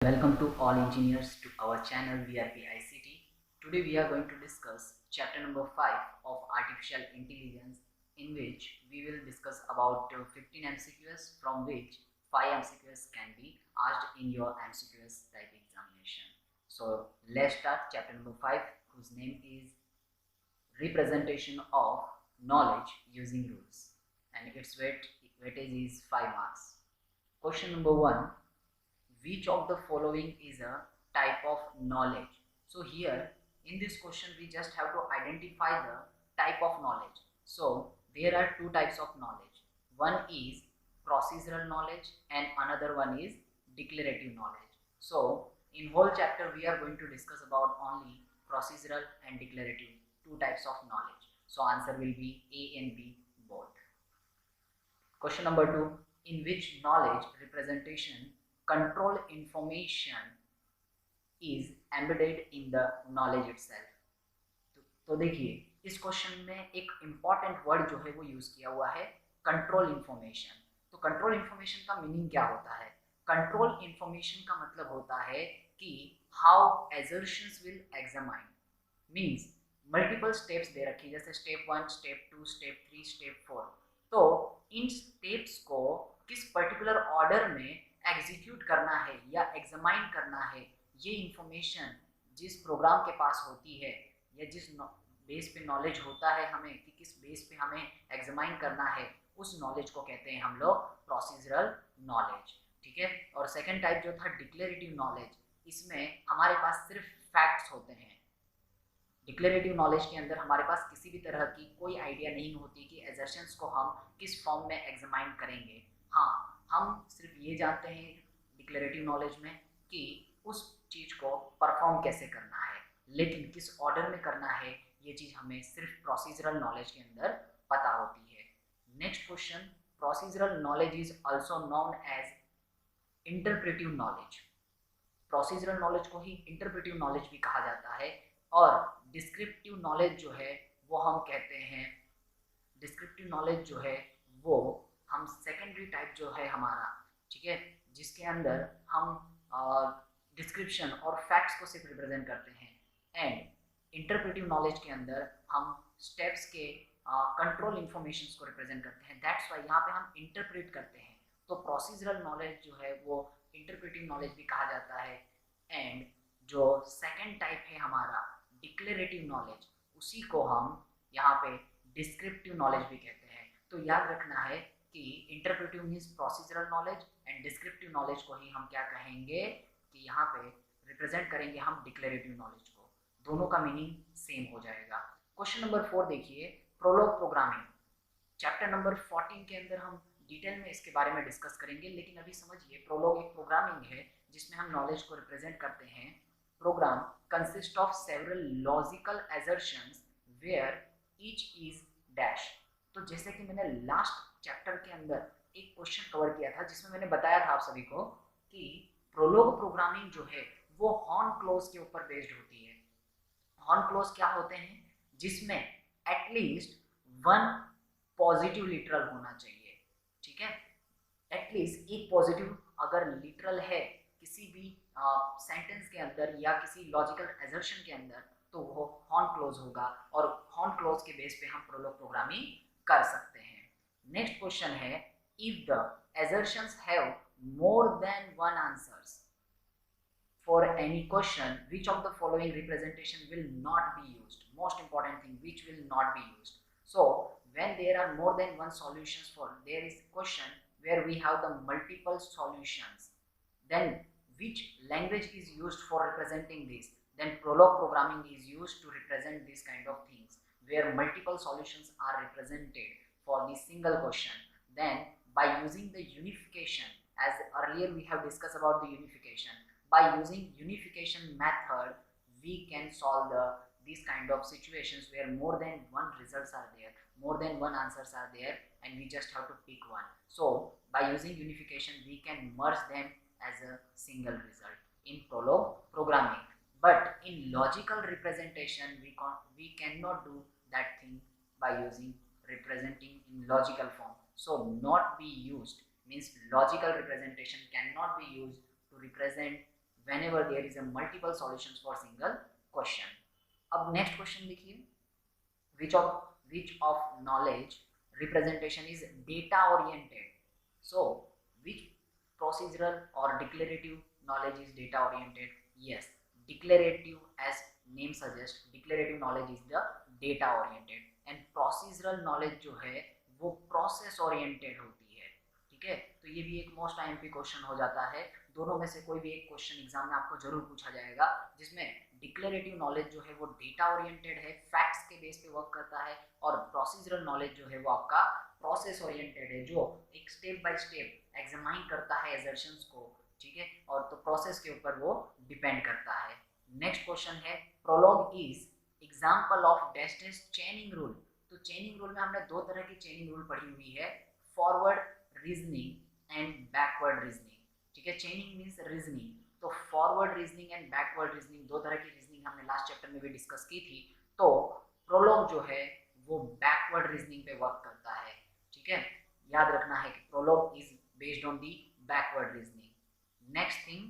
Welcome to all engineers to our channel VRP ICT. Today we are going to discuss chapter number 5 of artificial intelligence, in which we will discuss about 15 MCQs, from which 5 MCQs can be asked in your MCQs type examination. So let's start chapter number 5, whose name is representation of knowledge using rules, and its weightage is 5 marks. Question number 1: which of the following is a type of knowledge? So here in this question we just have to identify the type of knowledge. So there are two types of knowledge. One is procedural knowledge and another one is declarative knowledge. So in whole chapter we are going to discuss about only procedural and declarative, two types of knowledge. So answer will be A and B both. Question number 2: in which knowledge representation control information is embedded in the knowledge itself? तो देखिए इस question में एक important word जो है वो use किया हुआ है, कंट्रोल इंफॉर्मेशन. तो कंट्रोल इंफॉर्मेशन का मीनिंग क्या होता है? कंट्रोल इंफॉर्मेशन का मतलब होता है कि how assertions will examine, means multiple steps दे रखी, जैसे स्टेप 1, स्टेप 2, स्टेप 3, स्टेप 4. तो इन स्टेप्स को किस पर्टिकुलर ऑर्डर में एग्जीक्यूट करना है या एग्जामाइन करना है, ये इंफॉर्मेशन जिस प्रोग्राम के पास होती है या जिस बेस पे नॉलेज होता है हमें कि किस बेस पे हमें एग्जामाइन करना है, उस नॉलेज को कहते हैं हम लोग प्रोसीजरल नॉलेज. ठीक है. और सेकंड टाइप जो था डिक्लेरेटिव नॉलेज, इसमें हमारे पास सिर्फ फैक्ट्स होते हैं. डिक्लेरेटिव नॉलेज के अंदर हमारे पास किसी भी तरह की कोई आइडिया नहीं होती कि एजर्शंस को हम किस फॉर्म में एग्जामाइन करेंगे. हाँ, हम सिर्फ ये जानते हैं डिक्लेरेटिव नॉलेज में कि उस चीज़ को परफॉर्म कैसे करना है, लेकिन किस ऑर्डर में करना है ये चीज़ हमें सिर्फ प्रोसीजरल नॉलेज के अंदर पता होती है. Next question: procedural knowledge is also known as interpretive knowledge. Procedural knowledge को ही इंटरप्रेटिव नॉलेज भी कहा जाता है. और डिस्क्रिप्टिव नॉलेज जो है वो हम कहते हैं, डिस्क्रिप्टिव नॉलेज जो है वो हम सेकेंडरी टाइप जो है हमारा, ठीक है, जिसके अंदर हम डिस्क्रिप्शन और फैक्ट्स को सिर्फ रिप्रेजेंट करते हैं. एंड इंटरप्रेटिव नॉलेज के अंदर हम स्टेप्स के कंट्रोल इंफॉर्मेशन को रिप्रेजेंट करते हैं. दैट्स वाई यहाँ पे हम इंटरप्रेट करते हैं. तो प्रोसीजरल नॉलेज जो है वो इंटरप्रेटिव नॉलेज भी कहा जाता है. एंड जो सेकेंड टाइप है हमारा डिक्लेरेटिव नॉलेज, उसी को हम यहाँ पे डिस्क्रिप्टिव नॉलेज भी कहते हैं. तो याद रखना है कि interpretive means procedural knowledge and descriptive knowledge को ही हम क्या कहेंगे कि यहाँ पे रिप्रेजेंट करेंगे हम डिक्लेरेटिव नॉलेज को. दोनों का मीनिंग सेम हो जाएगा. क्वेश्चन नंबर 4 देखिए, प्रोलॉग प्रोग्रामिंग. चैप्टर नंबर 14 के अंदर हम डिटेल में इसके बारे में डिस्कस करेंगे, लेकिन अभी समझिए प्रोलॉग एक प्रोग्रामिंग है जिसमें हम नॉलेज को रिप्रेजेंट करते हैं. Program consists of several logical assertions where each is dash. तो जैसे कि मैंने लास्ट चैप्टर के अंदर एक क्वेश्चन कवर किया था जिसमें मैंने बताया था आप सभी को कि प्रोलॉग प्रोग्रामिंग जो है वो हॉर्न क्लोज के ऊपर बेस्ड होती है. हॉर्न क्लोज क्या होते हैं? जिसमें एटलीस्ट वन पॉजिटिव लिटरल होना चाहिए. ठीक है, एटलीस्ट एक पॉजिटिव अगर लिटरल है किसी भी सेंटेंस के अंदर या किसी लॉजिकल एजर्शन के अंदर, तो वो हॉर्न क्लोज होगा और हॉर्न क्लोज के बेस पे हम प्रोलॉग प्रोग्रामिंग कर सकते हैं. नेक्स्ट क्वेश्चन है, if the assertions have more than one answers for any question which of the following representation will not be used? Most important thing, which will not be used. So when there are more than one solutions for there is question where we have the multiple solutions, then which language is used for representing this? Then prolog programming is used to represent these kind of things where multiple solutions are represented for the single question. Then by using the unification, as earlier we have discussed about the unification, by using unification method we can solve these kind of situations where more than one results are there, more than one answers are there, and we just have to pick one. So by using unification we can merge them as a single result in prolog programming. But in logical representation we cannot do that thing by using representing in logical form. So not be used means logical representation cannot be used to represent whenever there is a multiple solutions for single question. अब next question देखिए, which of knowledge representation is data oriented? So which procedural or declarative knowledge is data oriented? Yes, declarative, as name suggests, declarative knowledge is the data oriented, and procedural knowledge जो है वो process oriented होती है। ठीक है, तो ये भी एक मोस्ट आईएमपी क्वेश्चन हो जाता है। दोनों में से कोई भी एक क्वेश्चन एग्जाम में आपको जरूर पूछा जाएगा, जिसमें डिक्लेरेटिव नॉलेज जो है वो डेटा ओरिएंटेड है, फैक्ट्स के बेस पे वर्क करता है, और प्रोसीजरल नॉलेज जो है वो आपका प्रोसेस ओरिएंटेड है, जो एक स्टेप बाय स्टेप एग्जामाइन करता है एजर्शंस को। ठीक है, और तो प्रोसेस के ऊपर वो डिपेंड करता है। नेक्स्ट क्वेश्चन है, Prolog is example of dash dash chaining rule. तो चेनिंग रूल में हमने दो तरह की चेनिंग रूल पढ़ी हुई है, forward reasoning and backward reasoning. ठीक है, चेनिंग मीन्स रीजनिंग, तो forward reasoning and backward reasoning, दो तरह की रीजनिंग हमने लास्ट चैप्टर में भी डिस्कस की थी। तो प्रोलॉग जो है वो बैकवर्ड रीजनिंग पे वर्क करता है। ठीक है, याद रखना है कि Prolog is based on the backward reasoning. Next thing,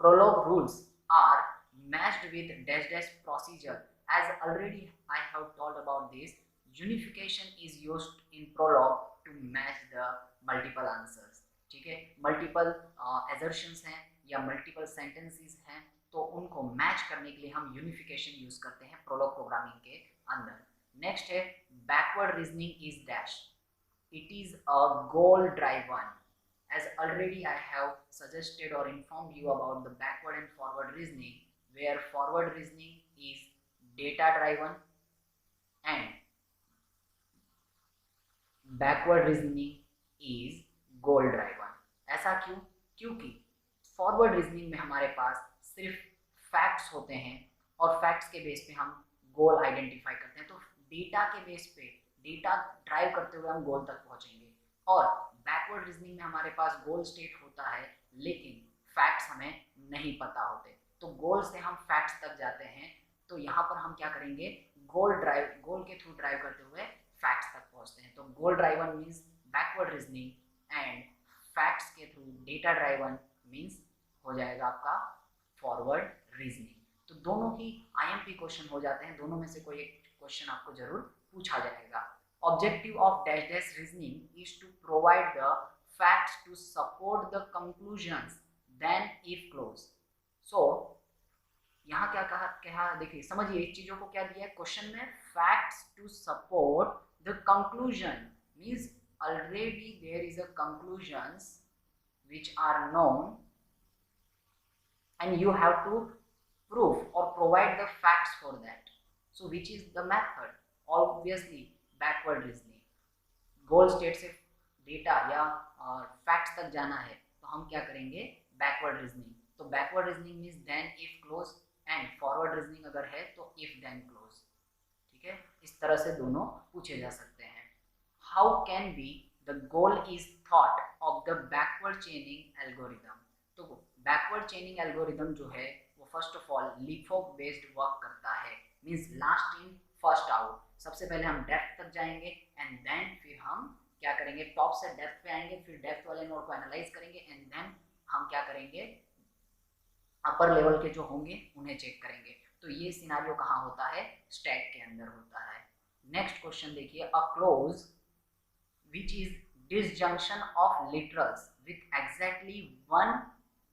Prolog rules are matched with dash dash procedure. As already I have told about this, unification is used in prologue to match the multiple answers. ठीक है, multiple assertions हैं या multiple sentences हैं, तो उनको match करने के लिए हम यूनिफिकेशन यूज करते हैं प्रोलॉग प्रोग्रामिंग के अंदर। नेक्स्ट है, backward reasoning is dash, it is a goal drive one. As already I have suggested or informed you about the backward and forward reasoning, where forward reasoning is data driven and backward reasoning is goal driven. ऐसा क्यों? क्योंकि forward reasoning में हमारे पास सिर्फ facts होते हैं और facts के बेस पे हम गोल आइडेंटिफाई करते हैं, तो डेटा के बेस पे डेटा ड्राइव करते हुए हम गोल तक पहुंचेंगे। और बैकवर्ड रीजनिंग में हमारे पास गोल स्टेट होता है लेकिन फैक्ट्स हमें नहीं पता होते, तो गोल से हम फैक्ट्स तक जाते हैं। तो यहाँ पर हम क्या करेंगे, गोल के थ्रू ड्राइव करते हुए फैक्ट्स तक पहुँचते हैं। तो goal driven means backward reasoning and facts के थ्रू डेटा ड्राइवन मीन्स हो जाएगा आपका फॉरवर्ड रीजनिंग। तो दोनों ही आईएमपी क्वेश्चन हो जाते हैं, दोनों में से कोई एक क्वेश्चन आपको जरूर पूछा जाएगा। Objective of dash dash reasoning is to provide the facts to support the conclusions then if close. So यहाँ क्या कहा देखिए, समझिए इस चीजों को क्या दिया है क्वेश्चन में, facts to support the conclusion means already there is a conclusions which are known and you have to prove or provide the facts for that. So which is the method? Obviously backward reasoning. Goal state से data या facts तक जाना है तो हम क्या करेंगे, backward reasoning. तो backward reasoning means then if clause, and forward reasoning अगर है तो इफ देन क्लोज। ठीक है, इस तरह से दोनों पूछे जा सकते हैं। How can be the goal is thought of the backward chaining algorithm. तो बैकवर्ड चेनिंग एल्गोरिदम जो है वो first of all leapfrog based work करता है, means last in first out. सबसे पहले हम डेप्थ तक जाएंगे एंड देन फिर हम क्या करेंगे, टॉप से डेप्थ पे आएंगे, फिर डेप्थ वाले नोड को एनालाइज करेंगे एंड देन हम क्या करेंगे, अपर लेवल के जो होंगे उन्हें चेक करेंगे। तो ये सिनारियो कहाँ होता है, स्टैक के अंदर होता है। नेक्स्ट क्वेश्चन देखिए, a close which is disjunction of literals with exactly one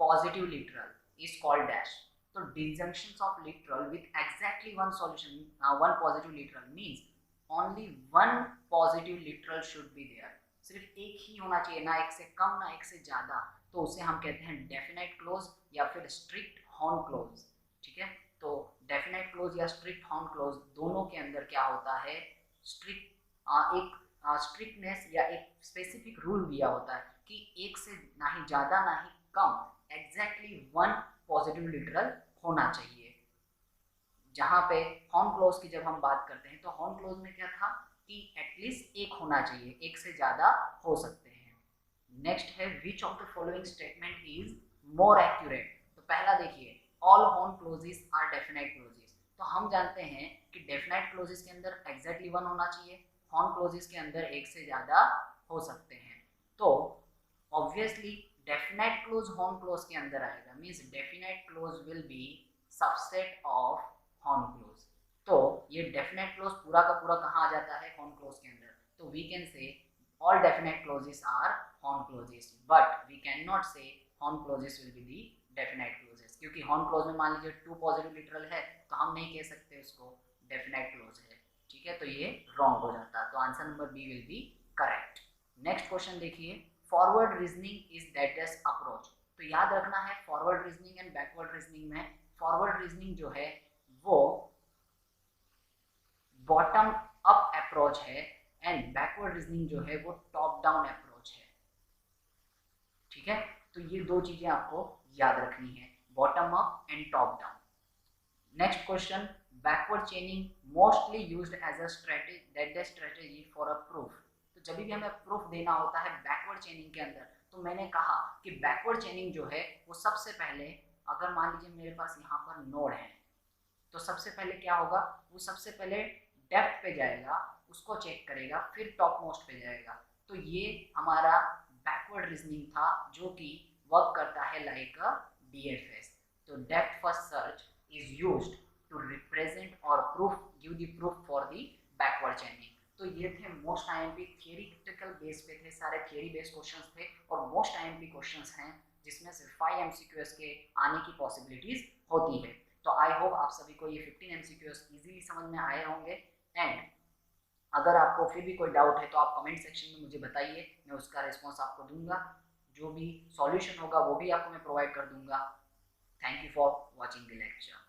positive literal is called dash. So disjunctions of literal with exactly one solution, one positive literal means only one positive literal should be there. सिर्फ एक ही होना चाहिए, ना एक से कम ना एक से ज़्यादा, तो उसे हम कहते हैं डेफिनेट क्लोज या फिर स्ट्रिक्ट हॉर्न क्लोज। ठीक है, तो डेफिनेट क्लोज या स्ट्रिक्ट हॉर्न क्लोज दोनों के अंदर क्या होता है, एक स्ट्रिक्टनेस या एक स्पेसिफिक रूल दिया होता है कि एक से ना ही ज़्यादा ना ही कम, एग्जैक्टली वन पॉजिटिव लिटरल होना चाहिए। जहाँ पे हॉर्न क्लोज की जब हम बात करते हैं तो हॉर्न क्लोज में क्या था कि एटलीस्ट एक होना चाहिए, एक से ज़्यादा हो सकते हैं। नेक्स्ट है, which of the following statement is more accurate. तो पहला देखिए, all Horn clauses are definite clauses. तो हम जानते हैं कि डेफिनेट क्लोजेस के अंदर एग्जैक्टली वन होना चाहिए, हॉर्न क्लोजेस के अंदर एक से ज़्यादा हो सकते हैं। तो obviously definite close horn close के अंदर आएगा, means definite close will be subset of horn close. तो ये डेफिनेट क्लोज पूरा का पूरा कहाँ आ जाता है, हॉर्न क्लोज के अंदर। तो we can say all definite clauses are horn clauses, but we cannot say horn clauses will be the definite clauses, क्योंकि horn clause में मान लीजिए टू पॉजिटिव लिटरल है तो हम नहीं कह सकते उसको definite clause है, ठीक है, तो ये रॉन्ग हो जाता। तो answer number B will be correct. Next question देखिए, forward reasoning is the test approach. तो याद रखना है forward reasoning and backward reasoning में, फॉरवर्ड रीजनिंग जो है वो बॉटम अप अप्रोच है एंड बैकवर्ड रीजनिंग जो है वो टॉप डाउन अप्रोच है, ठीक है। तो ये दो चीजें आपको याद रखनी है, bottom up and top down. Next question, backward chaining mostly used as a strategy for a proof. तो जब भी हमें प्रूफ देना होता है बैकवर्ड चेनिंग के अंदर, तो मैंने कहा कि बैकवर्ड चेनिंग जो है वो सबसे पहले, अगर मान लीजिए मेरे पास यहाँ पर नोड है, तो सबसे पहले क्या होगा, वो सबसे पहले डेप्थ पे जाएगा, उसको चेक करेगा, फिर टॉप मोस्ट पे जाएगा। तो ये हमारा बैकवर्ड रीजनिंग था जो कि वर्क करता है लाइक अ डीएफएस। तो depth first search is used to represent और give the proof for the backward chaining. तो ये थे मोस्ट आईएमपी थियरिटिकल बेस पे थे, सारे थियरी बेस्ड क्वेश्चंस थे और मोस्ट आईएमपी क्वेश्चंस हैं जिसमें से 5 एमसीक्यूएस के आने की पॉसिबिलिटीज होती है। तो आई होप आप सभी को ये 15 एमसीक्यूएस इजीली समझ में आए होंगे। एंड अगर आपको फिर भी कोई डाउट है तो आप कमेंट सेक्शन में मुझे बताइए, मैं उसका रिस्पॉन्स आपको दूंगा, जो भी सॉल्यूशन होगा वो भी आपको मैं प्रोवाइड कर दूंगा। Thank you for watching the lecture.